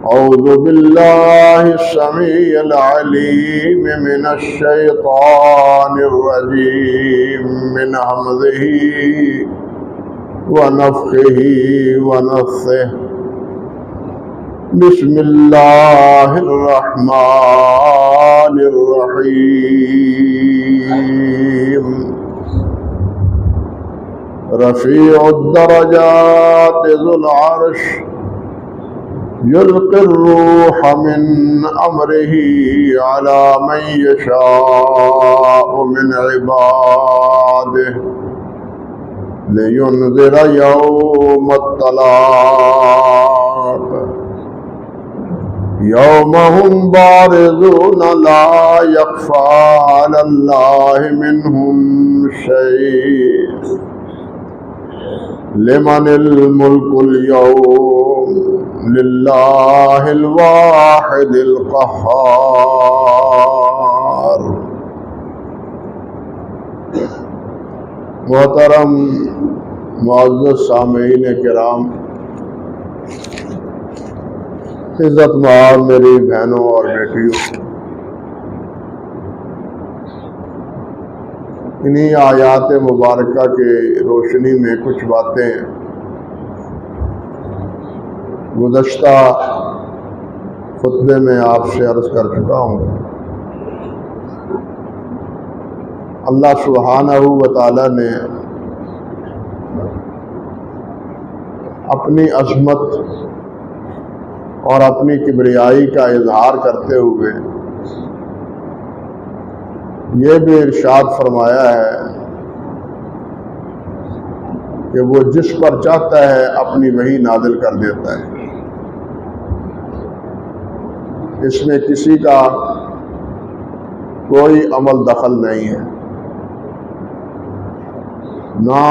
أعوذ بالله السميع العليم من الشيطان الرجيم من همزه ونفخه ونفثه بسم الله الرحمن الرحيم رفيع الدرجات ذو العرش يلقي الروح من أمره على من يشاء من عباده لينذر يوم الطلاق يوم هم بارزون لا يخفى على الله منهم شيء لمن الملك اليوم لله الواحد القهار۔ محترم معزز سامعین کرام، عزت مآب میری بہنوں اور بیٹیوں، انہی آیات مبارکہ کے روشنی میں کچھ باتیں گزشتہ خطبے میں آپ سے عرض کر چکا ہوں۔ اللہ سبحانہ و تعالی نے اپنی عظمت اور اپنی کبریائی کا اظہار کرتے ہوئے یہ بھی ارشاد فرمایا ہے کہ وہ جس پر چاہتا ہے اپنی وحی نازل کر دیتا ہے، اس میں کسی کا کوئی عمل دخل نہیں ہے، نہ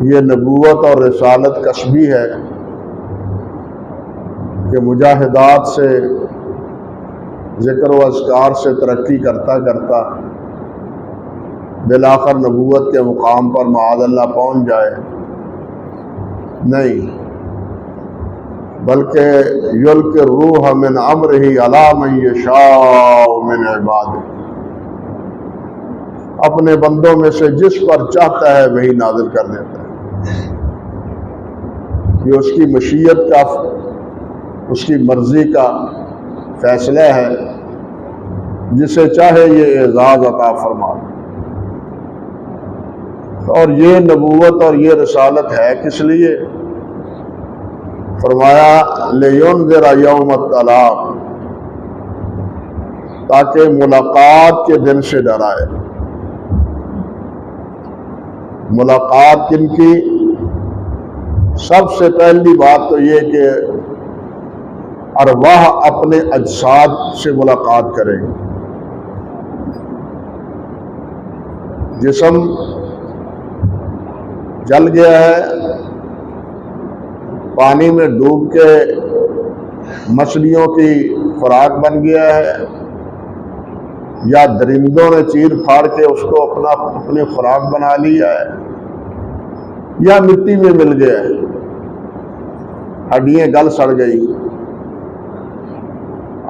یہ نبوت اور رسالت کسبی ہے کہ مجاہدات سے ذکر و اذکار سے ترقی کرتا کرتا بالآخر نبوت کے مقام پر معاذ اللہ پہنچ جائے، نہیں، بلکہ یلقی الروح من امرہ علی من یشاء من عبادہ، اپنے بندوں میں سے جس پر چاہتا ہے وہی نازل کر دیتا ہے۔ یہ اس کی مشیت کا، اس کی مرضی کا فیصلہ ہے، جسے چاہے یہ اعزاز عطا فرما۔ اور یہ نبوت اور یہ رسالت ہے کس لیے؟ فرمایا لِيُنذِرَ يَوْمَ الطَّلَاقِ، تاکہ ملاقات کے دن سے ڈرائے۔ ملاقات کن کی؟ سب سے پہلی بات تو یہ کہ ارواح اپنے اجساد سے ملاقات کریں۔ جسم جل گیا ہے، پانی میں ڈوب کے مچھلیوں کی خوراک بن گیا ہے، یا درندوں نے چیر پھاڑ کے اس کو اپنی خوراک بنا لیا ہے، یا مٹی میں مل گیا ہے، ہڈیاں گل سڑ گئی۔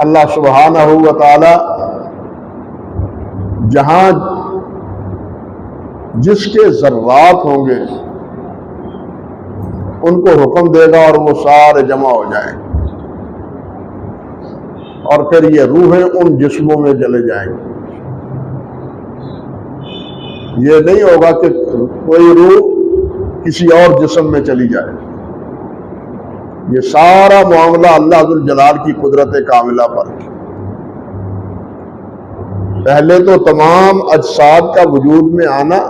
اللہ سبحانہ و تعالی جہاں جس کے ذرات ہوں گے ان کو حکم دے گا اور وہ سارے جمع ہو جائیں، اور پھر یہ روحیں ان جسموں میں چلے جائیں گی۔ یہ نہیں ہوگا کہ کوئی روح کسی اور جسم میں چلی جائے، یہ سارا معاملہ اللہ ذوالجلال کی قدرت کاملہ پر۔ پہلے تو تمام اجساد کا وجود میں آنا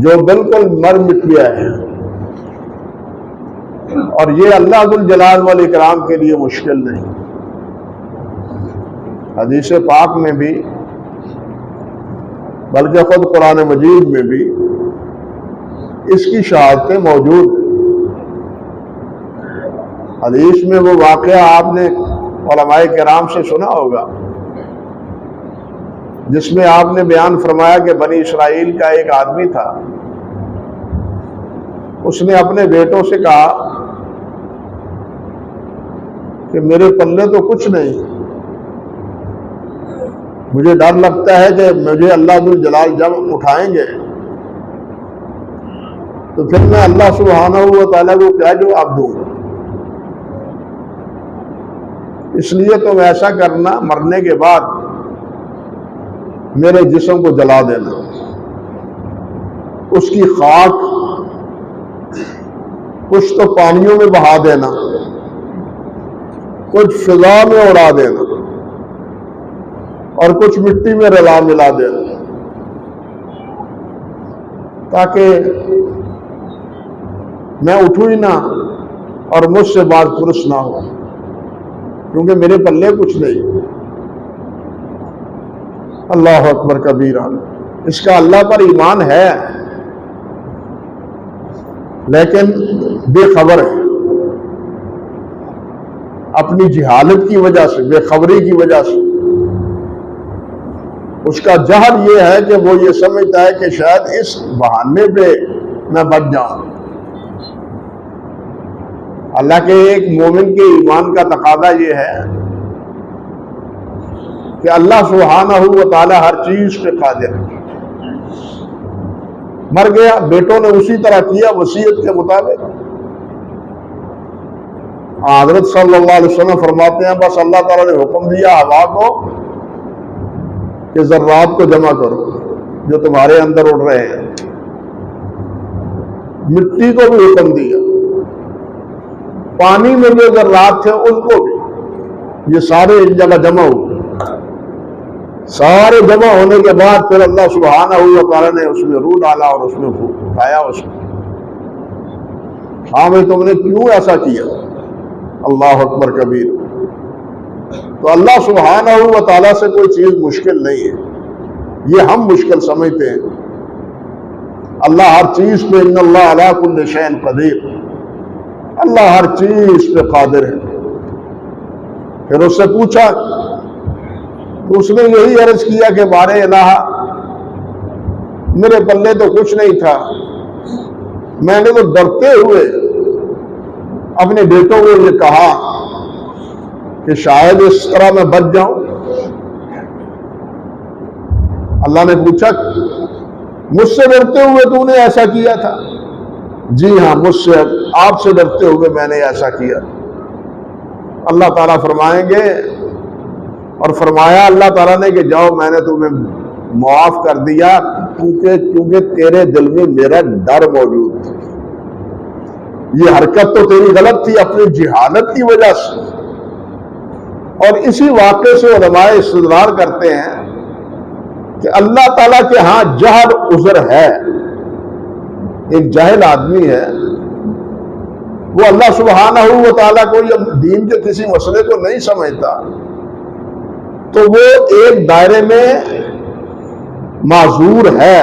جو بالکل مر مٹ گیا ہے، اور یہ اللہ ذوالجلال والاکرام کے لیے مشکل نہیں۔ حدیث پاک میں بھی، بلکہ خود قرآن مجید میں بھی اس کی شہادتیں موجود ہیں۔ حدیث میں وہ واقعہ آپ نے علماء کرام سے سنا ہوگا جس میں آپ نے بیان فرمایا کہ بنی اسرائیل کا ایک آدمی تھا، اس نے اپنے بیٹوں سے کہا کہ میرے پلے تو کچھ نہیں، مجھے ڈر لگتا ہے کہ مجھے اللہ ذوال جلال جب اٹھائیں گے تو پھر میں اللہ سبحانہ و تعالیٰ کو کیا جواب دوں گا۔ اس لیے تم ایسا کرنا، مرنے کے بعد میرے جسم کو جلا دینا، اس کی خاک کچھ تو پانیوں میں بہا دینا، کچھ فضا میں اڑا دینا، اور کچھ مٹی میں رلا ملا دینا، تاکہ میں اٹھوں ہی نہ اور مجھ سے بات پرس نہ ہو، کیونکہ میرے پلے کچھ نہیں۔ اللہ اکبر کبیرہ، اس کا اللہ پر ایمان ہے لیکن بے خبر ہے، اپنی جہالت کی وجہ سے، بے خبری کی وجہ سے۔ اس کا جہل یہ ہے کہ وہ یہ سمجھتا ہے کہ شاید اس بہانے پہ میں بچ جاؤں۔ اللہ کے ایک مومن کے ایمان کا تقاضا یہ ہے کہ اللہ سبحانہ و تعالی ہر چیز پہ قادر ہے۔ مر گیا، بیٹوں نے اسی طرح کیا وصیت کے مطابق۔ حضرت صلی اللہ علیہ وسلم فرماتے ہیں بس اللہ تعالیٰ نے حکم دیا ہوا کو کہ ذرات کو جمع کرو جو تمہارے اندر اڑ رہے ہیں، مٹی کو بھی حکم دیا، پانی میں جو ذرات تھے ان کو بھی، یہ سارے ایک جگہ جمع ہوئے۔ سارے جمع ہونے کے بعد پھر اللہ سبحانہ و تعالیٰ نے اس میں روح ڈالا اور اس میں اٹھایا اس کو۔ ہاں بھائی تم نے کیوں ایسا کیا؟ اللہ اکبر کبیر۔ تو اللہ سبحانہ و تعالیٰ سے کوئی چیز مشکل نہیں ہے، یہ ہم مشکل سمجھتے ہیں۔ اللہ ہر چیز پہ، ان اللہ علی کل شیء قدیر، اللہ ہر چیز پہ قادر ہے۔ پھر اس سے پوچھا تو اس نے یہی عرض کیا کہ بارے الہ، میرے پلے تو کچھ نہیں تھا، میں نے تو ڈرتے ہوئے اپنے بیٹوں کو یہ کہا کہ شاید اس طرح میں بچ جاؤں۔ اللہ نے پوچھا مجھ سے ڈرتے ہوئے تو نے ایسا کیا تھا؟ جی ہاں، مجھ سے، آپ سے ڈرتے ہوئے میں نے ایسا کیا۔ اللہ تعالیٰ فرمائیں گے، اور فرمایا اللہ تعالیٰ نے کہ جاؤ میں نے تمہیں معاف کر دیا کیونکہ تیرے دل میں میرا ڈر موجود تھا۔ یہ حرکت تو تیری غلط تھی اپنی جہالت کی وجہ سے۔ اور اسی واقعے سے علماء استدلال کرتے ہیں کہ اللہ تعالیٰ کے ہاں جہل عذر ہے۔ ایک جاہل آدمی ہے، وہ اللہ سبحانہ و تعالیٰ کو یا دین کے کسی مسئلے کو نہیں سمجھتا، تو وہ ایک دائرے میں معذور ہے،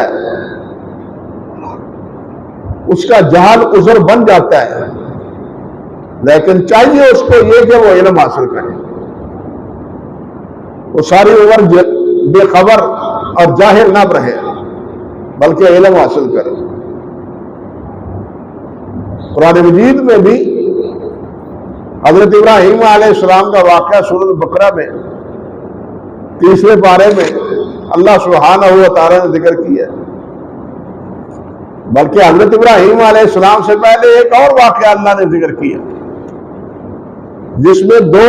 اس کا جہل عذر بن جاتا ہے، لیکن چاہیے اس کو یہ کہ وہ علم حاصل کرے۔ وہ ساری عمر بے خبر اور جاہل نہ رہے بلکہ علم حاصل کرے۔ قرآن مجید میں بھی حضرت ابراہیم علیہ السلام کا واقعہ سورۃ بقرہ میں 3 پارے میں اللہ سبحانہ و تعالیٰ نے ذکر کیا ہے۔ بلکہ حضرت ابراہیم علیہ السلام سے پہلے ایک اور واقعہ اللہ نے ذکر کیا، جس میں 2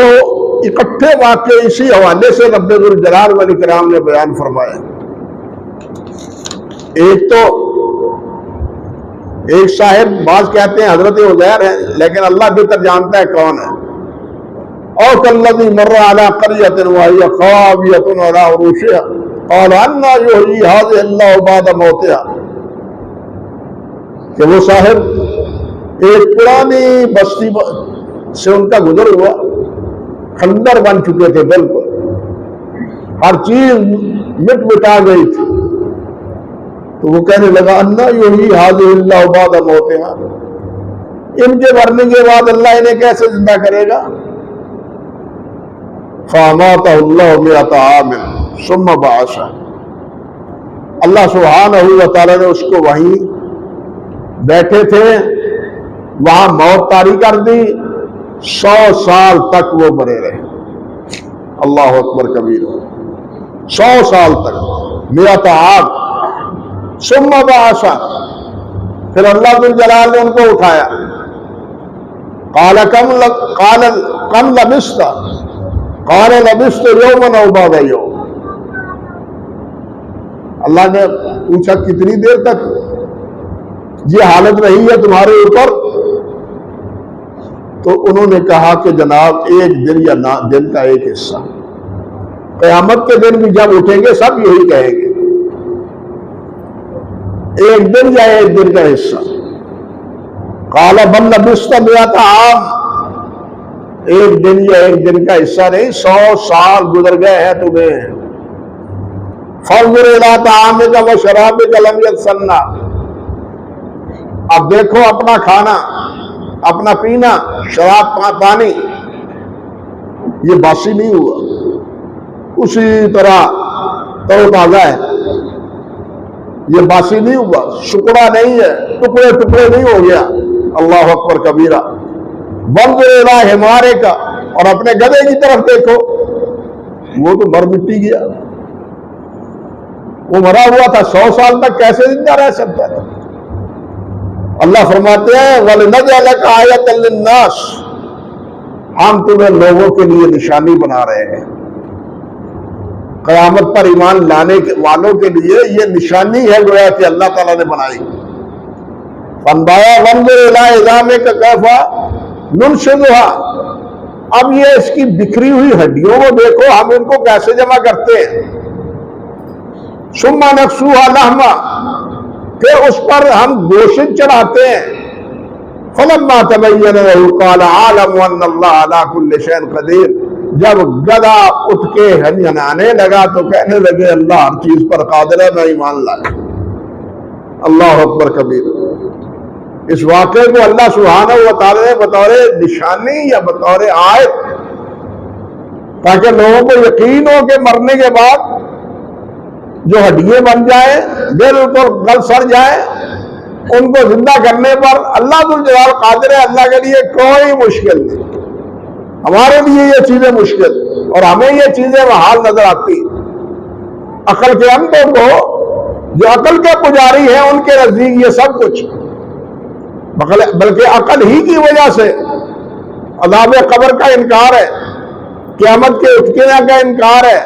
اکٹھے واقعے اسی حوالے سے رب ذوال جلال والاکرام نے بیان فرمایا۔ ایک صاحب، بعض کہتے ہیں حضرت عزیر ہیں، لیکن اللہ بہتر جانتا ہے کون ہے۔ او کالذی مر علی قریۃ وہی خاویۃ علی عروشها قال انا یحیی هذه اللہ بعد موتها، کہ وہ صاحب ایک پرانی بستی سے ان کا گزر ہوا، کھنڈر بن چکے تھے، بالکل ہر چیز مٹ مٹا گئی تھی، تو وہ کہنے لگا انا یحیی هذه اللہ بعد موتها، ان کے مرنے کے بعد اللہ انہیں کیسے زندہ کرے گا؟ فاماتہ اللہ مئۃ عام ثم بعثہ، اللہ سبحانہ و تعالیٰ نے اس کو وہیں بیٹھے تھے وہاں موت طاری کر دی، 100 سال تک وہ مرے رہے. اللہ اکبر کبیر. 100 سال تک میرا تعاق. ثم بعث، پھر اللہ ذوالجلال نے ان کو اٹھایا. قال کم لبثت، قال لبثت یوما او بعض یوم. اللہ نے پوچھا کتنی دیر تک یہ حالت رہی ہے تمہارے اوپر؟ تو انہوں نے کہا کہ جناب ایک دن یا دن کا ایک حصہ. قیامت کے دن بھی جب اٹھیں گے سب یہی کہیں گے، ایک دن یا ایک دن کا حصہ. قال بل لبثت 100 عام، ایک دن یا ایک دن کا حصہ نہیں، 100 سال گزر گئے ہیں تمہیں. فانظر الی طعامک وشرابک لم یتسنى، اب دیکھو اپنا کھانا، اپنا پینا، شراب پانی، یہ باسی نہیں ہوا، اسی طرح تر تازہ ہے. یہ باسی نہیں ہوا، سکڑا نہیں ہے، ٹکڑے ٹکڑے نہیں ہو گیا. اللہ اکبر کبیرہ. وانظر الی حمارک، اور اپنے گدھے کی طرف دیکھو، وہ تو مر مٹی گیا، وہ مرا ہوا تھا. 100 سال تک کیسے زندہ رہ سکتا تھا؟ اللہ فرماتے ہیں وَلِنَجْعَلَكَ آیَةً لِلنَّاسِ، ہم تمہیں لوگوں کے لیے نشانی بنا رہے ہیں. قیامت پر ایمان لانے والوں کے لیے یہ نشانی ہے گویا کہ اللہ تعالیٰ نے بنائی. فَانْبَايَا وَانْظُرْ إِلَىٰ عِظَامِكَ كَيْفَ نُنشِزُهَا، اب یہ اس کی بکھری ہوئی ہڈیوں کو دیکھو ہم ان کو کیسے جمع کرتے ہیں. ثُمَّ نَكْسُوهَا لَحْمًا، پھر اس پر ہم گوشت چڑھاتے ہیں. فَلَمَّا تَبَيَّنَ لَهُ قَالَ أَعْلَمُ أَنَّ اللَّهَ عَلَىٰ كُلِّ شَيْءٍ قَدِيرٌ. جب گدھا اٹھ کے ہنہنانے لگا تو کہنے لگے اللہ ہر چیز پر قادر ہے، میں ایمان لایا. اللہ اکبر کبیر. اس واقعے کو اللہ سبحانہ و تعالی نے بطور نشانی یا بطور آیت، تاکہ لوگوں کو یقین ہو کہ مرنے کے بعد جو ہڈیے بن جائیں، بالکل گل سڑ جائیں، ان کو زندہ کرنے پر اللہ ذوالجلال قادر ہے. اللہ کے لیے کوئی مشکل نہیں. ہمارے لیے یہ چیزیں مشکل، اور ہمیں یہ چیزیں محال نظر آتی. عقل کے اندھوں کو، جو عقل کے پجاری ہیں، ان کے نزدیک یہ سب کچھ، بلکہ عقل ہی کی وجہ سے عذاب قبر کا انکار ہے، قیامت کے اٹھنے کا انکار ہے،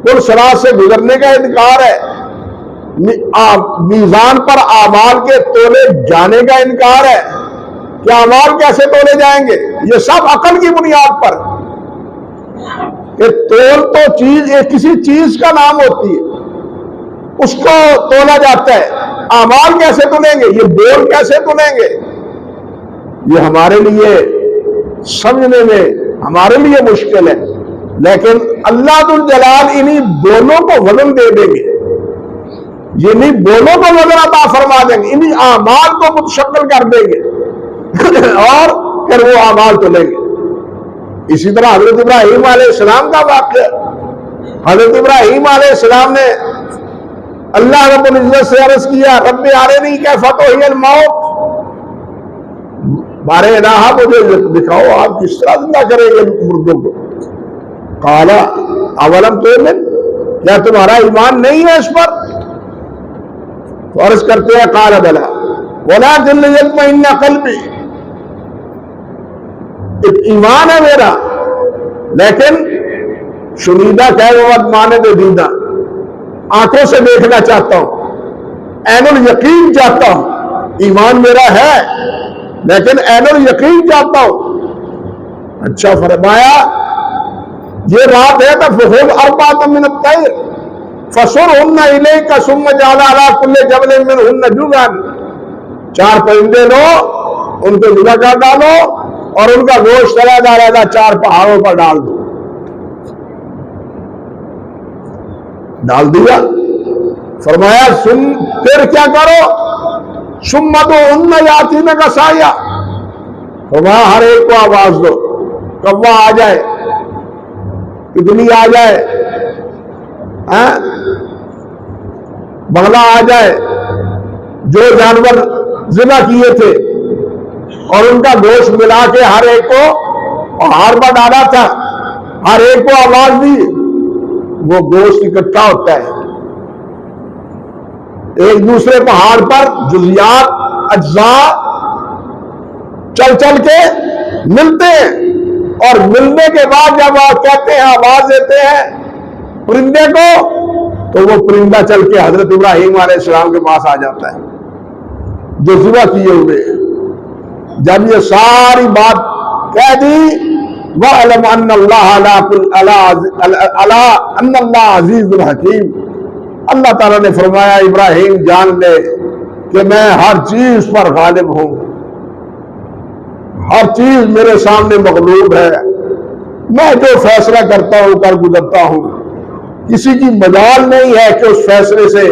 پل صراط سے گزرنے کا انکار ہے، میزان پر اعمال کے تولے جانے کا انکار ہے کہ اعمال کیسے تولے جائیں گے. یہ سب عقل کی بنیاد پر کہ تول تو چیز کسی چیز کا نام ہوتی ہے، اس کو تولا جاتا ہے. اعمال کیسے تولیں گے، یہ بول کیسے تولیں گے، یہ ہمارے لیے سمجھنے میں ہمارے لیے مشکل ہے. لیکن اللہ ذوالجلال انہی بولوں کو وزن دے دیں گے، یہ نہیں بولوں کو وزن عطا فرما دیں گے، انہی اعمال کو متشکل کر دیں گے اور پھر وہ اعمال تولیں گے. اسی طرح حضرت ابراہیم علیہ السلام کا واقعہ، حضرت ابراہیم علیہ السلام نے اللہ رب العزت سے عرض کیا رب ارنی کیف تحیی الموت، بارے الہ مجھے دکھاؤ آپ کس طرح زندہ کریں گے مردوں کو. قال اولم تؤمن، کیا تمہارا ایمان نہیں ہے اس پر؟ تو عرض کرتے ہیں قال بلی ولکن لیطمئن قلبی، ایمان ہے میرا لیکن شنیدہ کہہ وہ مانے دے دیدہ، آنکھوں سے دیکھنا چاہتا ہوں، عین الیقین چاہتا ہوں. ایمان میرا ہے لیکن عین الیقین چاہتا ہوں. اچھا فرمایا یہ بات ہے تو فخذ اربعۃ من الطیر فصرهن الیک ثم اجعل علی کل جبل منهن جزءا، 4 پرندے لو، ان کو ذبح کر ڈالو اور ان کا گوشت علیحدہ 4 پہاڑوں پر ڈال دو. ڈال دیا. فرمایا پھر کیا کرو؟ ثم ادعوهن یاتینک سعیا، فرمایا ہر ایک کو آواز دو، کوا آ جائے، کتنی آ جائے، بغلا آ جائے، جو جانور ذبح کیے تھے اور ان کا گوشت ملا کے ہر ایک کو پہاڑ پر ڈالا تھا، ہر ایک کو آواز دی، وہ گوشت اکٹھا ہوتا ہے، ایک دوسرے پہاڑ پر جزیات اجزاء چل چل کے ملتے ہیں، اور ملنے کے بعد جب آپ کہتے ہیں، آواز دیتے ہیں پرندے کو، تو وہ پرندہ چل کے حضرت ابراہیم علیہ السلام کے پاس آ جاتا ہے جو ذبح کیے ہوئے۔ جب یہ ساری بات کہہ دی، وَعَلَمْ أَنَّ اللَّهَ عَزِيزٌ حَكِيمٌ، اللہ تعالیٰ نے فرمایا ابراہیم جان لے کہ میں ہر چیز پر غالب ہوں، ہر چیز میرے سامنے مغلوب ہے، میں جو فیصلہ کرتا ہوں کر گزرتا ہوں، کسی کی مجال نہیں ہے کہ اس فیصلے سے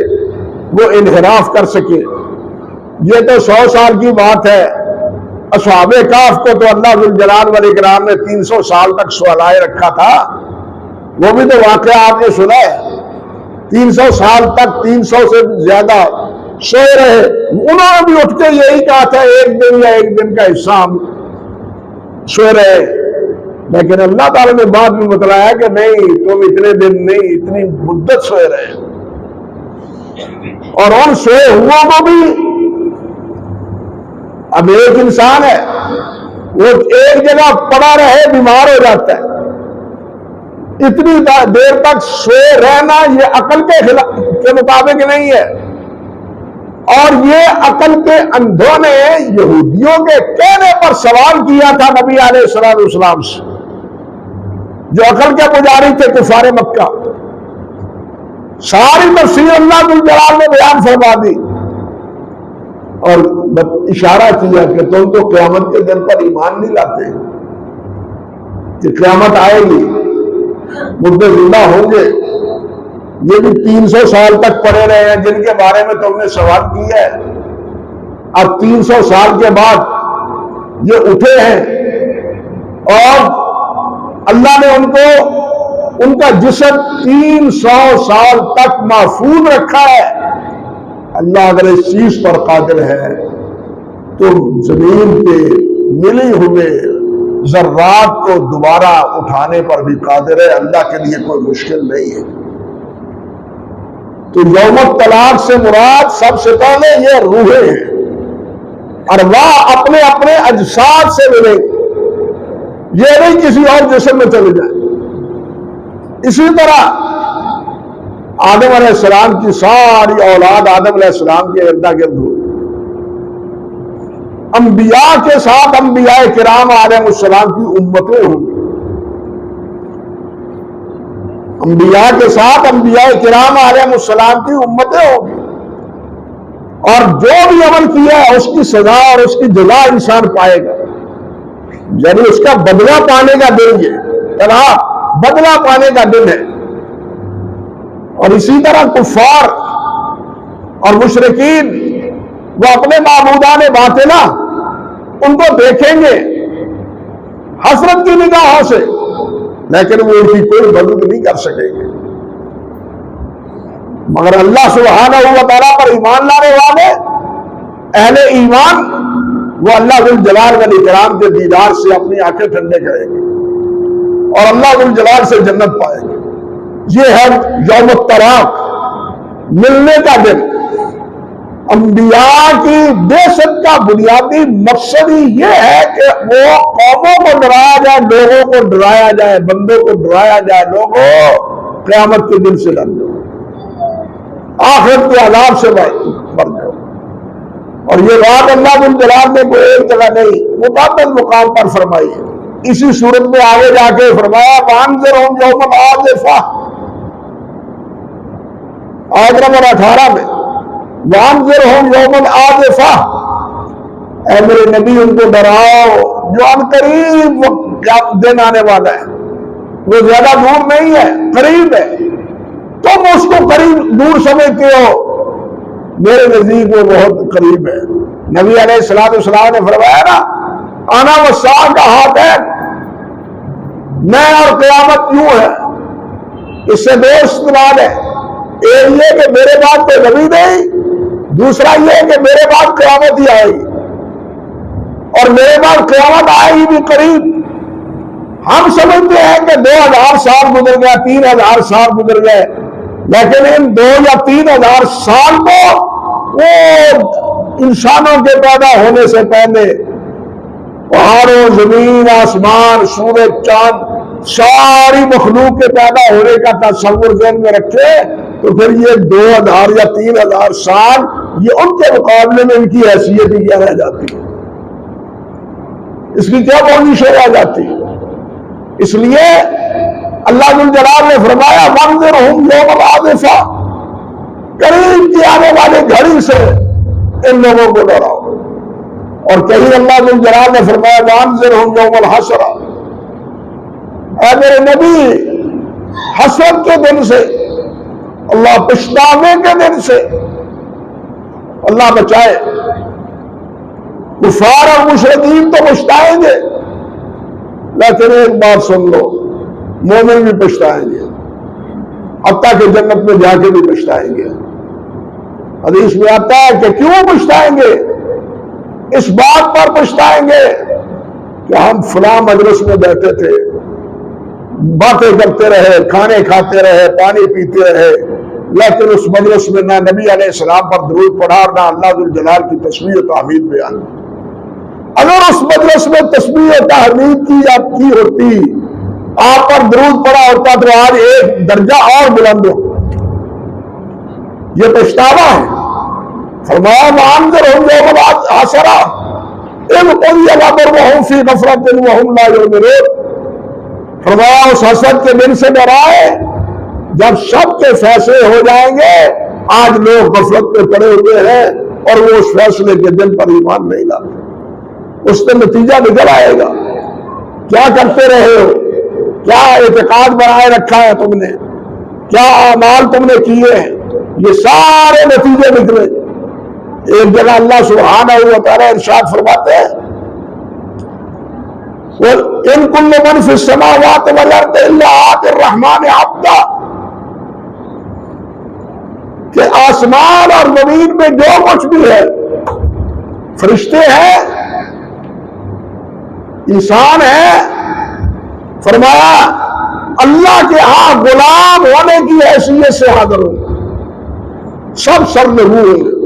وہ انحراف کر سکے۔ یہ تو 100 سال کی بات ہے، اصحاب کہف کو تو اللہ ذوالجلال والاکرام نے 300 سال تک سوالائے رکھا تھا، وہ بھی تو واقعہ آپ نے سنا ہے، 300 سال تک 300 سے زیادہ سوئے رہے، انہوں نے بھی اٹھ کے یہی کہا تھا ایک دن یا ایک دن کا حصہ ہم سوئے رہے، لیکن اللہ تعالیٰ نے بعد میں بتلایا کہ نہیں، تم اتنے دن نہیں، اتنی مدت سوئے رہے، اور ان سوئے ہوا کو بھی اب ایک انسان ہے، وہ ایک جگہ پڑا رہے بیمار ہو جاتا ہے، اتنی دیر تک سوئے رہنا یہ عقل کے مطابق نہیں ہے، اور یہ عقل کے اندھوں نے یہودیوں کے کہنے پر سوال کیا تھا نبی علیہ السلام سے، جو عقل کے پجاری تھے کفار مکہ، ساری تفسیر اللہ ذوالجلال نے بیان فرما دی، اور اشارہ کیا کہ تم تو قیامت کے دن پر ایمان نہیں لاتے، کہ قیامت آئے گی، مردے زندہ ہوں گے، یہ بھی 300 سال تک پڑے رہے ہیں جن کے بارے میں تم نے سوال کیا ہے، اب 300 سال کے بعد یہ اٹھے ہیں، اور اللہ نے ان کو ان کا جسم 300 سال تک محفوظ رکھا ہے۔ اللہ اگر اس چیز پر قادر ہے تو زمین پہ ملی ہوئے ذرات کو دوبارہ اٹھانے پر بھی قادر ہے، اللہ کے لیے کوئی مشکل نہیں ہے۔ تو یوم الطلاق سے مراد سب سے پہلے یہ روحیں ہیں، ارواح اپنے اپنے اجساد سے ملیں، یہ نہیں کسی اور جسم میں چلے جائیں۔ اسی طرح آدم علیہ السلام کی ساری اولاد آدم علیہ السلام کے ارد گرد ہوئی، انبیاء کے ساتھ انبیاء کرام علیہ السلام کی امتیں ہوں، انبیاء کے ساتھ انبیاء کرام علیہ السلام کی امتیں ہوں، اور جو بھی عمل کیا ہے اس کی سزا اور اس کی جزا انسان پائے گا، یعنی اس کا بدلہ پانے کا دن، یہ طلاق بدلہ پانے کا دن ہے۔ اور اسی طرح کفار اور مشرکین وہ اپنے معبودان باطلہ ان کو دیکھیں گے حسرت کی نگاہوں سے، لیکن وہ ان کی کوئی مدد نہیں کر سکیں گے، مگر اللہ سبحانہ و تعالیٰ پر ایمان لانے والے اہل ایمان وہ اللہ ذوالجلال والاکرام کے دیدار سے اپنی آنکھیں ٹھنڈے کریں گے اور اللہ ذوالجلال سے جنت پائیں گے۔ یہ ہے یوم الطلاق، ملنے کا دن۔ انبیاء کی بعثت کا بنیادی مقصد ہی یہ ہے کہ وہ قوموں کو ڈرایا جائے، لوگوں کو ڈرایا جائے، بندوں کو ڈرایا جائے، لوگوں قیامت کے دن سے ڈر جاؤ، آخرت کے عذاب سے بچ جاؤ۔ اور یہ بات اللہ ذوالجلال نے کوئی ایک جگہ نہیں، متعدد مقام پر فرمائی ہے۔ اسی صورت میں آگے جا کے فرمایا وَأَنذِرْهُمْ يَوْمَ الْآزِفَةِ، آیت نمبر 18 میں وَأَنذِرْهُمْ يَوْمَ الْآزِفَةِ، اے میرے نبی ان کو ڈراؤ جو ان قریب دن آنے والا ہے، وہ زیادہ دور نہیں ہے، قریب ہے، تم اس کو قریب دور سمجھتے ہو، میرے نزدیک وہ بہت قریب ہے۔ نبی علیہ السلام نے فرمایا نا آنا والساعۃ کا ہاتھ ہے، میں اور قیامت یوں ہے، اس سے دو استدلال ہے، ایک یہ کہ میرے بعد کوئی نبی نہیں، دوسرا یہ کہ میرے بعد قیامت ہی آئے گی۔ اور میرے بعد قیامت آئے گی بھی قریب. ہم سمجھتے ہیں کہ 2000 سال گزر گیا، 3000 سال گزر گئے، لیکن ان 2 یا 3000 سال کو وہ انسانوں کے پیدا ہونے سے پہلے پہاڑوں، زمین، آسمان، سورج، چاند، ساری مخلوق کے پیدا ہونے کا تصور ذہن میں رکھے تو پھر یہ 2000 یا 3000 سال یہ ان کے مقابلے میں ان کی حیثیت ہی کیا رہ جاتی ہے، اس کی کیا پوزیشن رہ جاتی ہے. اس لیے اللہ ذو الجلال نے فرمایا وانذرہم یوم العاصفہ، قریب کی آنے والے گھڑی سے ان لوگوں کو ڈراؤ. اور کہیں اللہ ذو الجلال نے فرمایا وانذرہم یوم الحسرہ، اے میرے نبی حسرت کے دن سے، اللہ پچھتاوے کے دن سے اللہ بچائے. کفار اور مشرکین تو پچھتائیں گے، لیکن ایک بات سن لو، مومن بھی پچھتائیں گے، حتیٰ کہ جنت میں جا کے بھی پچھتائیں گے. حدیث میں آتا ہے کہ کیوں پچھتائیں گے؟ اس بات پر پچھتائیں گے کہ ہم فلاں مجلس میں بیٹھے تھے، باتیں کرتے رہے، کھانے کھاتے رہے، پانی پیتے رہے، لیکن اس مجلس میں نہ نبی علیہ السلام پر درود پڑھا اور نہ اللہ ذو الجلال کی تسبیح و تحمید بیان. اگر اس مجلس میں تسبیح و تحمید کی ہوتی، آپ پر درود پڑا ہوتا تو آج ایک درجہ اور بلند ہو. یہ پچھتاوا ہے. فرمایا وانذرہم یوم الحسرہ اذ قضی امرهم فی غفلۃ وهم لا یؤمنون. فرمایا اس حسرت کے دن سے ڈرائے جب سب کے فیصلے ہو جائیں گے. آج لوگ غفلت میں پڑے ہوئے ہیں اور وہ اس فیصلے کے دن پر ایمان نہیں لاتے. اس سے نتیجہ نکل آئے گا. کیا کرتے رہے ہو، کیا اعتقاد بنائے رکھا ہے تم نے، کیا اعمال تم نے کیے ہیں، یہ سارے نتیجے نکلے. ایک جگہ اللہ سبحانہ و تعالی ارشاد فرماتے ہیں ان کل من فی السماوات والارض الا آتی الرحمن عبدا، کہ آسمان اور زمین میں جو کچھ بھی ہے، فرشتے ہیں، انسان ہے، فرمایا اللہ کے ہاں غلام ہونے کی حیثیت سے حاضر ہوں. سب سر لگو ہوں گے،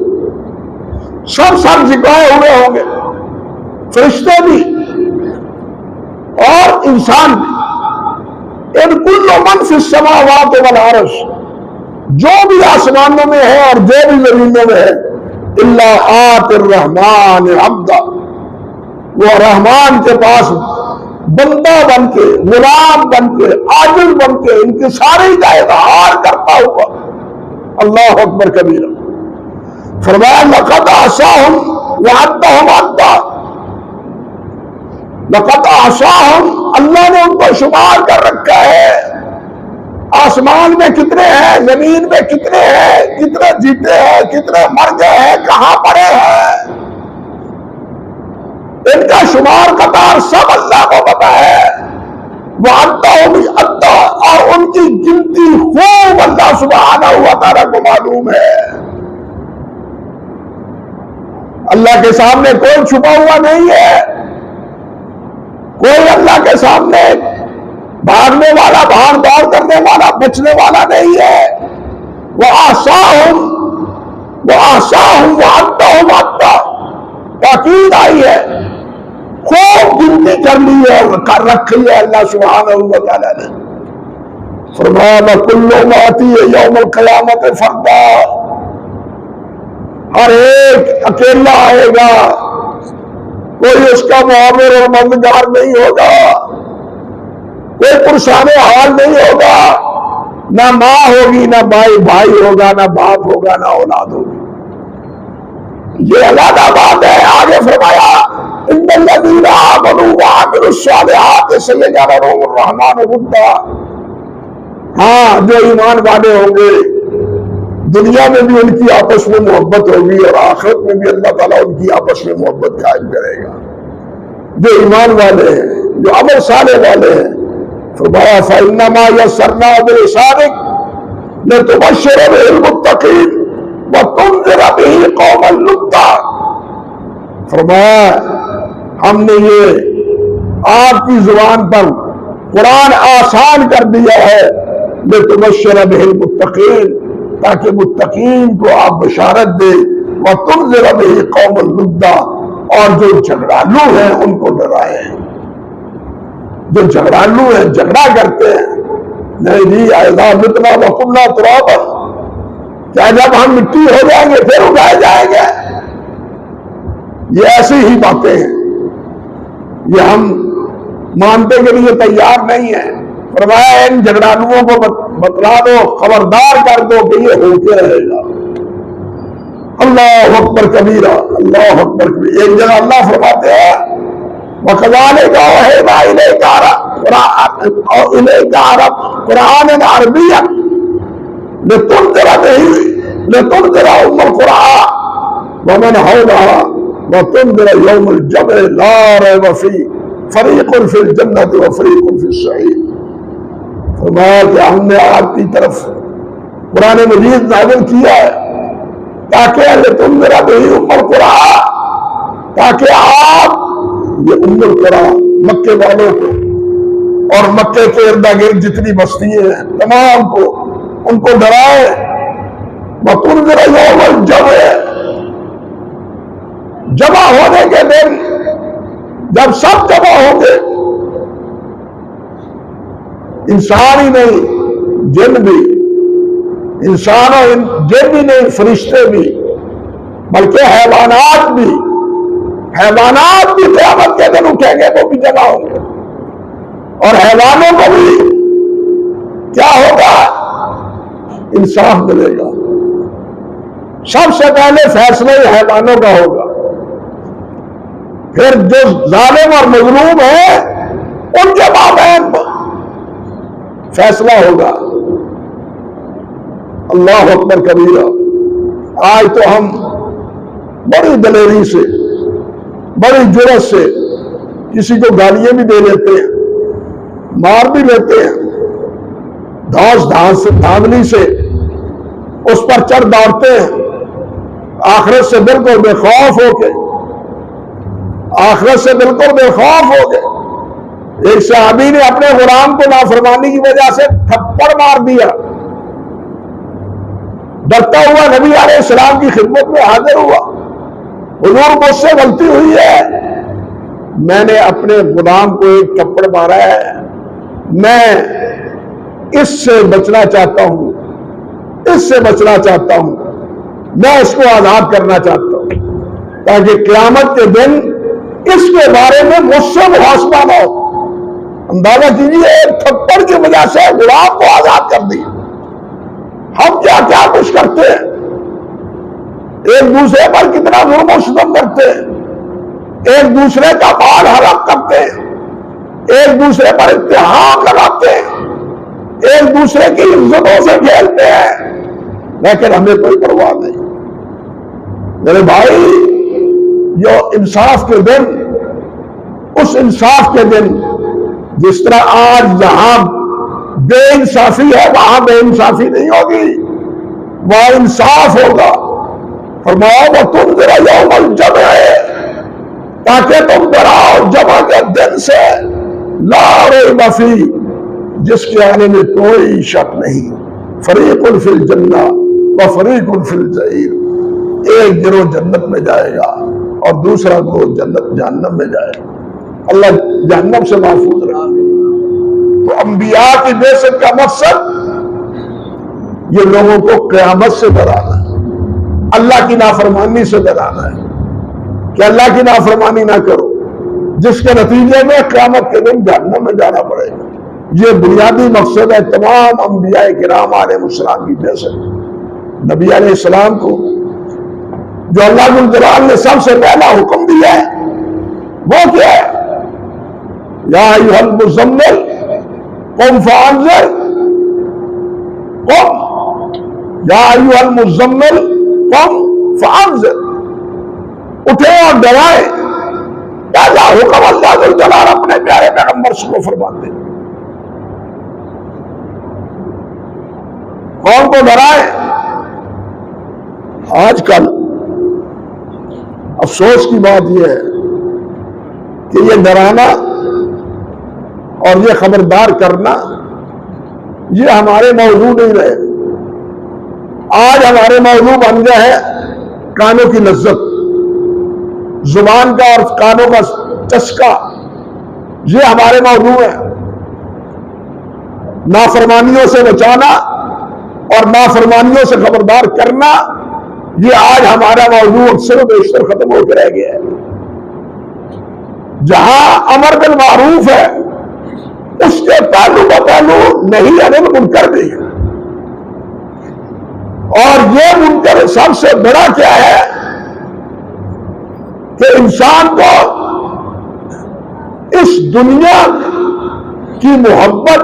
سب سر جھکائے ہوئے ہوں گے، فرشتے بھی اور انسان بھی. ان کل من فی السماوات والارض، جو بھی آسمانوں میں ہے اور جو بھی زمینوں میں ہے، الا آتی الرحمن عبدا، وہ رحمان کے پاس بندہ بن کے، غلام بن کے، عاجز بن کے ان کی ساری کا اظہار کرتا ہوا. اللہ اکبر کبیرہ. فرمایا لقد احصاہم وعدہم عدا، لقد احصاہم، اللہ نے ان کو شمار کر رکھا ہے. آسمان میں کتنے ہیں، زمین میں کتنے ہیں، کتنے جیتے ہیں، کتنے مر گئے ہیں، کہاں پڑے ہیں، ان کا شمار قطار سب اللہ کو پتا ہے. وعدہم عدا، اور ان کی گنتی خوب اللہ سبحانہ و تعالیٰ کو معلوم ہے. اللہ کے سامنے کوئی چھپا ہوا نہیں ہے، کوئی اللہ کے سامنے بھاگنے والا، بھاگ دوڑ کرنے والا، بچنے والا نہیں ہے. وَأَحْصَاهُمْ وَعَدَّهُمْ عَدًّا، تاکید آئی ہے، خوب گنتی کر لی ہے اور کر رکھی ہے اللہ سبحانہ و تعالیٰ نے. فرمایا وَكُلُّ آتِیہ یوم القیامت فردا، ہر ایک اکیلا آئے گا، کوئی اس کا معاور اور مددگار نہیں ہوگا، کوئی پرسان حال نہیں ہوگا، نہ ماں ہوگی، نہ بھائی ہوگا، نہ باپ ہوگا، نہ اولاد ہوگی. یہ علیحدہ بات ہے. آگے فرمایا ان الذین آمنوا وعملوا الصالحات سیجعل لهم الرحمن ودا. ہاں، جو ایمان والے ہوں گے دنیا میں بھی ان کی آپس میں محبت ہوگی اور آخرت میں بھی اللہ تعالیٰ ان کی آپس میں محبت قائم کرے گا. جو ایمان والے ہیں، جو عمل صالح والے ہیں، فرمایا فَإِنَّمَا يَسَّرْنَاهُ بِلِسَانِكَ لِتُبَشِّرَ بِهِ الْمُتَّقِينَ وَتُنذِرَ بِهِ قَوْمًا لُدًّا. فرمایا ہم نے یہ آپ کی زبان پر قرآن آسان کر دیا ہے لِتُبَشِّرَ بِهِ الْمُتَّقِينَ، تاکہ متقین کو آپ بشارت دے، وَتُنذِرَ بِهِ قَوْمًا لُدًّا، اور جو جھگڑالو ہیں ان کو ڈرائے، جو جھگڑالو ہیں، جھگڑا کرتے ہیں، نہیں جی اِذَا مِتْنَا وَكُنَّا تُرَابًا، کیا جب ہم مٹی ہو جائیں گے پھر اٹھائے جائیں گے؟ یہ ایسی ہی باتیں ہیں، یہ ہم مانتے کے لیے تیار نہیں ہیں۔ فرمایا ان جھگڑالوؤں کو بتلا دو، خبردار کر دو کہ یہ ہو کے رہے گا۔ اللہ اکبر کبیرہ، اللہ اکبر کبیرہ۔ ایک جگہ اللہ فرماتے ہیں وَكَذَلِكَ أَوْحَيْنَا إِلَيْكَ قُرْآنًا عَرَبِيًّا لِتُنذِرَ أُمَّ الْقُرَىٰ وَمَنْ حَوْلَهَا وَتُنذِرَ يَوْمَ الْجَمْعِ لَا رَيْبَ فِيهِ فَرِيقٌ فِي الْجَنَّةِ وَفَرِيقٌ فِي السَّعِيرِ۔ فرمایا کہ ہم نے آپ کی طرف قرآن مجید نازل کیا ہے تاکہ لِتُنذِرَ بِهِ أُمَّ الْقُرَىٰ، تاکہ آپ یہ ام القریٰ مکے والوں کو اور مکے کے ارد گرد جتنی بستیاں ہیں تمام کو ان کو ڈرائے۔ وَتُنذِرَ يَوْمَ الْجَمْعِ، جمع ہونے کے دن جب سب جمع ہوں گے، انسان ہی نہیں جن بھی، انسان اور جن ہی نہیں فرشتے بھی، بلکہ حیوانات بھی، حیوانات بھی قیامت کے دن اٹھیں گے، وہ بھی جمع ہوں گے، اور حیوانوں کو بھی کیا ہوگا؟ انصاف ملے گا۔ سب سے پہلے فیصلہ حیوانوں کا ہوگا، پھر جو ظالم اور مظلوم ہے ان کے مابین فیصلہ ہوگا۔ اللہ اکبر کبیرہ۔ آج تو ہم بڑی دلیری سے، بڑی جرأت سے کسی کو گالیاں بھی دے لیتے ہیں، مار بھی لیتے ہیں، دھاندلی سے اس پر چڑھ دوڑتے ہیں، آخرت سے بالکل بے خوف ہو کے، آخرت سے بالکل بے خوف ہو گئے۔ ایک صحابی نے اپنے غلام کو نافرمانی کی وجہ سے تھپڑ مار دیا، ڈرتا ہوا نبی علیہ السلام کی خدمت میں حاضر ہوا، حضور مجھ سے غلطی ہوئی ہے، میں نے اپنے غلام کو ایک تھپڑ مارا ہے، میں اس سے بچنا چاہتا ہوں، اس سے بچنا چاہتا ہوں، میں اس کو آزاد کرنا چاہتا ہوں تاکہ قیامت کے دن اس کے بارے میں مجھ سے محاسبہ نہ ہو۔ اندازہ کیجیے ایک تھپڑ کی وجہ سے غلام کو آزاد کر دیا۔ ہم کیا کیا کچھ کرتے ہیں، ایک دوسرے پر کتنا ظلم و ستم کرتے ہیں، ایک دوسرے کا مال حرام کرتے ہیں، ایک دوسرے پر اتہام لگاتے ہیں، ایک دوسرے کی عزتوں سے کھیلتے ہیں، لیکن ہمیں کوئی پرواہ نہیں۔ میرے بھائی، جو انصاف کے دن، اس انصاف کے دن جس طرح آج جہاں بے انصافی ہے وہاں بے انصافی نہیں ہوگی، وہاں انصاف ہوگا۔ فرمایا وَتُنذِرَ يَوْمَ الْجَمْعِ، تاکہ تم ڈراؤ جمع کے دن سے، لا ریب فیہ، جس کے آنے میں کوئی شک نہیں، فریق فی الجنہ وفریق فی الجحیم، ایک گروہ جنت میں جائے گا اور دوسرا گروہ جہنم میں جائے گا۔ اللہ جہنم سے محفوظ رہا۔ تو انبیاء کی بعثت کا مقصد یہ لوگوں کو قیامت سے ڈرانا ہے، اللہ کی نافرمانی سے ڈرانا ہے کہ اللہ کی نافرمانی نہ کرو، جس کے نتیجے میں قیامت کے دن جہنم میں جانا پڑے گا۔ یہ بنیادی مقصد ہے تمام انبیاء کرام علیہ السلام کی بعثت۔ نبی علیہ السلام کو جو اللہ جل جلالہ نے سب سے پہلا حکم دیا ہے وہ کیا ہے؟ یا ایھا المزمل قم فانذر، قم، یا ایھا المزمل قم فانذر، اٹھے اور ڈرائے۔ پہلا حکم اللہ جل جلالہ اپنے پیارے پیغمبر کو فرماتے ہیں، قوم کو ڈرائے۔ آج کل افسوس کی بات یہ ہے کہ یہ ڈرانا اور یہ خبردار کرنا یہ ہمارے موضوع نہیں رہے. آج ہمارے موضوع بن گیا ہے کانوں کی لذت، زبان کا اور کانوں کا چسکا. یہ ہمارے موضوع ہے. نافرمانیوں سے بچانا اور نافرمانیوں سے خبردار کرنا، یہ آج ہمارا موضوع اکثر و بیشتر ختم ہو کے رہ گیا ہے. جہاں امر بالمعروف ہے اس کے پہلو کا پہلو نہیں انل منکر بھی ہے. اور یہ منکر سب سے بڑا کیا ہے کہ انسان کو اس دنیا کی محبت،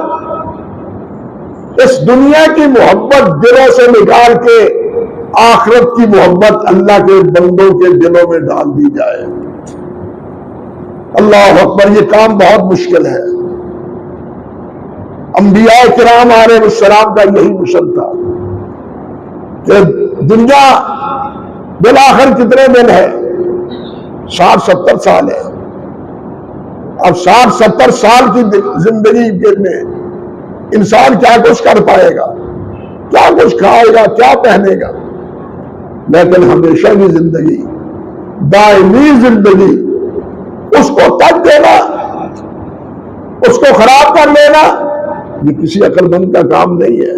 اس دنیا کی محبت دلوں سے نکال کے آخرت کی محبت اللہ کے بندوں کے دلوں میں ڈال دی جائے. اللہ اکبر، یہ کام بہت مشکل ہے. انبیاء کرام علیہ السلام کا یہی مشن تھا کہ دنیا بالآخر کتنے دن ہے؟ 60-70 سال ہے. اب 60-70 سال کی زندگی میں انسان کیا کچھ کر پائے گا، کیا کچھ کھائے گا، کیا پہنے گا؟ لیکن ہمیشہ کی زندگی، دائمی زندگی، اس کو تک دینا، اس کو خراب کر لینا، یہ کسی عقل مند کا کام نہیں ہے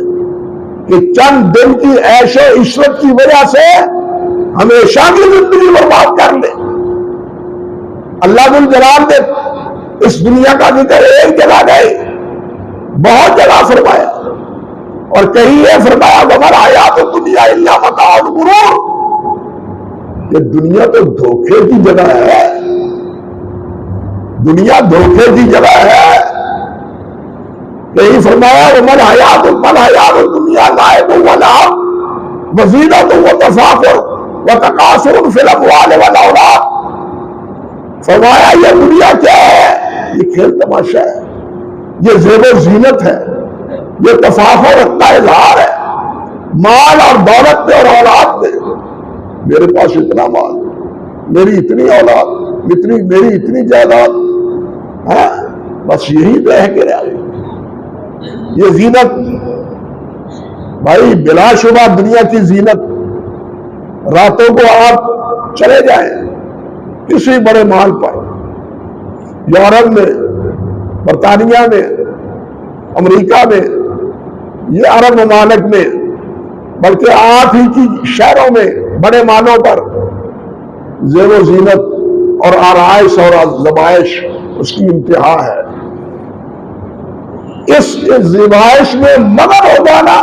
کہ چند دن کی عیش و عشرت کی وجہ سے ہمیشہ کی زندگی برباد کر لے. اللہ ذو الجلال نے اس دنیا کا ذکر ایک جگہ نہیں بہت جگہ فرمایا، اور کہیں یہ فرمایا وَمَا الْحَيَاةُ الدُّنْيَا إِلَّا مَتَاعُ الْغُرُورِ، کہ دنیا تو دھوکے کی جگہ ہے. دنیا دھوکے کی جگہ ہے. کہیں فرمایا وَمَا الْحَيَاةُ الدُّنْيَا لَعِبٌ وَلَهْوٌ وَزِینَةٌ وَتَفَاخُرٌ وَتَکَاثُرٌ فِی الْأَمْوَالِ وَالْأَوْلَادِ. فرمایا یہ دنیا کیا ہے؟ یہ کھیل تماشا ہے، یہ زیب و زینت ہے، یہ تفاخر کا اظہار ہے. مال اور دولت میں اور اولاد میں، میرے پاس اتنا مال، میری اتنی اولاد، میری اتنی جائیداد، بس یہی رہ کے رہ گئی. یہ زینت بھائی بلا شبہ دنیا کی زینت. راتوں کو آپ چلے جائیں کسی بڑے مال پر، یورپ میں، برطانیہ میں، امریکہ میں، یہ عرب ممالک میں، بلکہ آپ ہی کی شہروں میں بڑے مالوں پر زیب و زینت اور آرائش اور زبائش اس کی انتہا ہے. اس زبائش میں مگن ہو جانا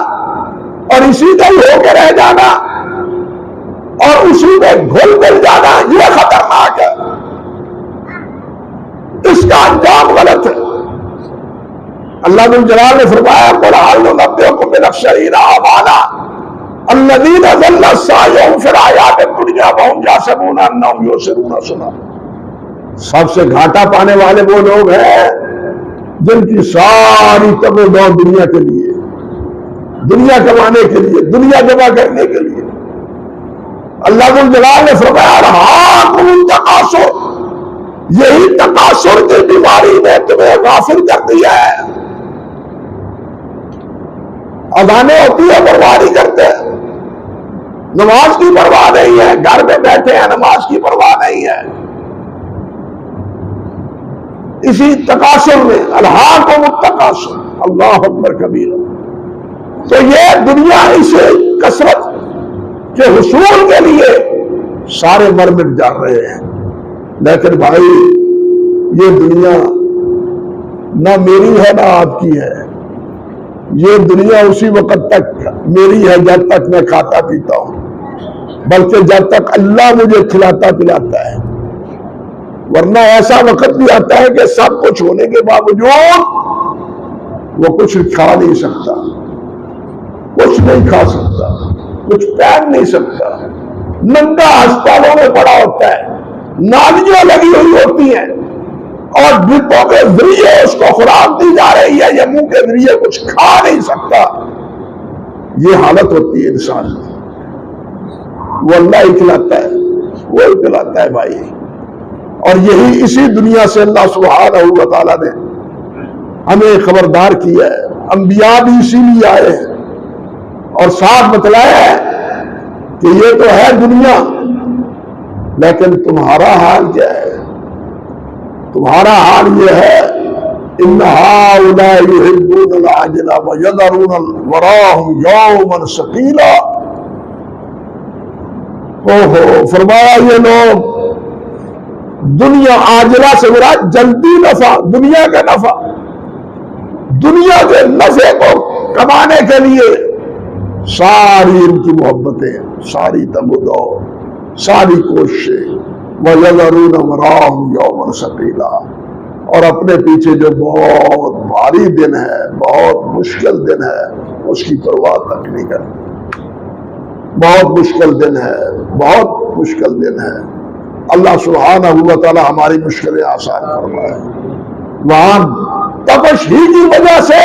اور اسی کا ہی ہو کے رہ جانا اور اسی میں گھل مل جانا، یہ خطرناک ہے. اس کا انجام غلط ہے. اللہ ذو الجلال نے فرمایا قُلْ هَلْ نُنَبِّئُكُم بِالْأَخْسَرِينَ أَعْمَالًا الَّذِينَ ضَلَّ سَعْيُهُمْ فِي الْحَيَاةِ الدُّنْيَا وَهُمْ يَحْسَبُونَ أَنَّهُمْ يُحْسِنُونَ صُنْعًا. سب سے گھاٹا پانے والے وہ لوگ ہیں جن کی ساری تگ و دو دنیا کے لیے، دنیا کمانے کے لیے، دنیا جمع کرنے کے لیے. اللہ ذو الجلال نے فرمایا أَلْهَاكُمُ التَّكَاثُرُ، یہی تکاثر کی بیماری نے تمہیں غافل کر دیا ہے. اذانیں ہوتی ہے پرواہ نہیں کرتے، نماز کی پرواہ نہیں ہے، گھر میں بیٹھے ہیں نماز کی پرواہ نہیں ہے. اسی تکاثر میں الہاکم التکاثر، اللہ اکبر کبیر. تو یہ دنیا اس کثرت کے حصول کے لیے سارے مر مٹ جا رہے ہیں. لیکن بھائی یہ دنیا نہ میری ہے نہ آپ کی ہے. یہ دنیا اسی وقت تک میری ہے جب تک میں کھاتا پیتا ہوں، بلکہ جب تک اللہ مجھے کھلاتا پلاتا ہے. ورنہ ایسا وقت بھی آتا ہے کہ سب کچھ ہونے کے باوجود وہ کچھ کھا نہیں سکتا، کچھ نہیں کھا سکتا، کچھ پہن نہیں سکتا، ننگا ہسپتالوں میں پڑا ہوتا ہے، نالیاں لگی ہوئی ہوتی ہیں اور ڈرپوں کے ذریعے اس کو خوراک دی جا رہی ہے، یہ منہ کے ذریعے کچھ کھا نہیں سکتا. یہ حالت ہوتی ہے انسان کی. وہ اللہ ہی کھلاتا ہے، وہ ہی پلاتا ہے. بھائی اور یہی اسی دنیا سے اللہ سبحانہ و تعالیٰ نے ہمیں خبردار کیا ہے. انبیاء بھی اسی لیے آئے ہیں اور صاف بتلایا ہے کہ یہ تو ہے دنیا، لیکن تمہارا حال کیا ہے؟ تمہارا حال یہ ہے ان ہؤلاء یحبون العاجلہ ویذرون وراءہم یوما ثقیلا. فرمایا یہ لوگ دنیا عاجلہ سے مراد جلدی نفع، دنیا کا نفع، دنیا کے نفع کو کمانے کے لیے ساری ان کی محبتیں، ساری تمدو، ساری کوششیں. وَيَذَرُونَ وَرَاءَهُمْ يَوْمًا ثَقِيلًا، اور اپنے پیچھے جو بہت بھاری دن ہے، بہت مشکل دن ہے، اس کی پرواہ تک نہیں کرتے. بہت مشکل دن ہے، بہت مشکل دن ہے. اللہ سبحانہ و تعالی ہماری مشکلیں آسان فرمائے. وہاں تپش ہی کی وجہ سے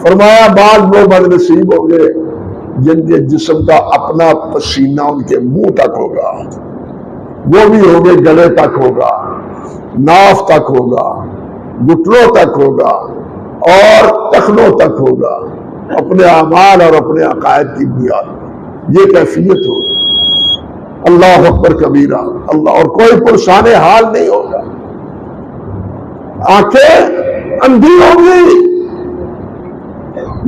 فرمایا بعض لوگ بد نصیب ہوں گے جن کے جسم کا اپنا پسینہ ان کے منہ تک ہوگا، وہ بھی ہوگے گلے تک ہوگا، ناف تک ہوگا، گھٹنوں تک ہوگا اور ٹخنوں تک ہوگا، اپنے اعمال اور اپنے عقائد کی بنیاد پر یہ کیفیت ہوگی. اللہ اکبر کبیرہ. اللہ، اور کوئی پرسان حال نہیں ہوگا. آنکھیں اندھی ہوگی،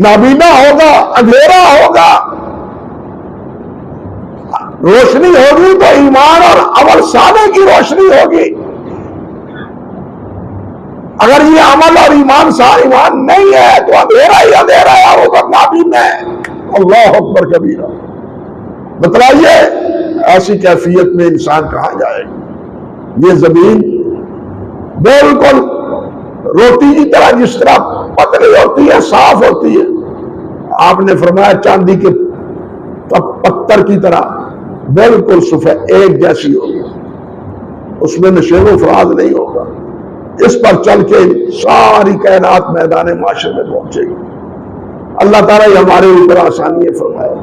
نابینا ہوگا، اندھیرا ہوگا. روشنی ہوگی تو ایمان اور عمل صالح کی روشنی ہوگی. اگر یہ عمل اور ایمان نہیں ہے تو اندھیرا ہی اندھیرا ہوگا، نابینا ہے. اللہ اکبر کبیرہ. بتلائیے ایسی کیفیت میں انسان کہاں جائے گا؟ یہ زمین بالکل روٹی کی طرح جس طرح پتلی ہوتی ہے، صاف ہوتی ہے، آپ نے فرمایا چاندی کے پتھر کی طرح بالکل سفید ایک جیسی ہوگی، اس میں نشیب و فراز نہیں ہوگا. اس پر چل کے ساری کائنات میدان معاشر میں پہنچے گی. اللہ تعالیٰ یہ ہمارے اوپر آسانی فرمائے.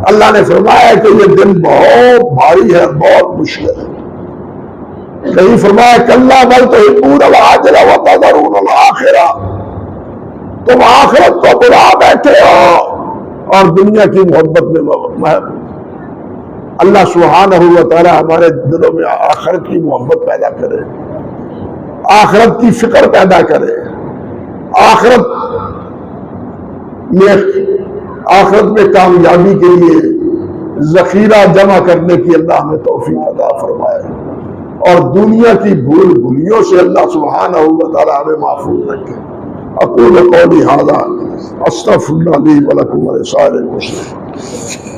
اللہ نے فرمایا کہ یہ دن بہت بھاری ہے، بہت مشکل ہے. کہیں فرمایا کلا بل تحبون العاجلہ وتذرون الآخرہ، تم آخرت کو بلا بیٹھے ہو اور دنیا کی محبت میں محب. اللہ سبحانہ و تعالی ہمارے دلوں میں آخرت کی محبت پیدا کرے، آخرت کی فکر پیدا کرے، آخرت میں کامیابی کے لیے ذخیرہ جمع کرنے کی اللہ ہمیں توفیق عطا فرمائے، اور دنیا کی بھول بھولیوں سے اللہ سبحانہ و تعالی ہمیں محفوظ رکھے. اقول قولی ھذا استغفر اللہ لی ولکم ولسائر المسلمین.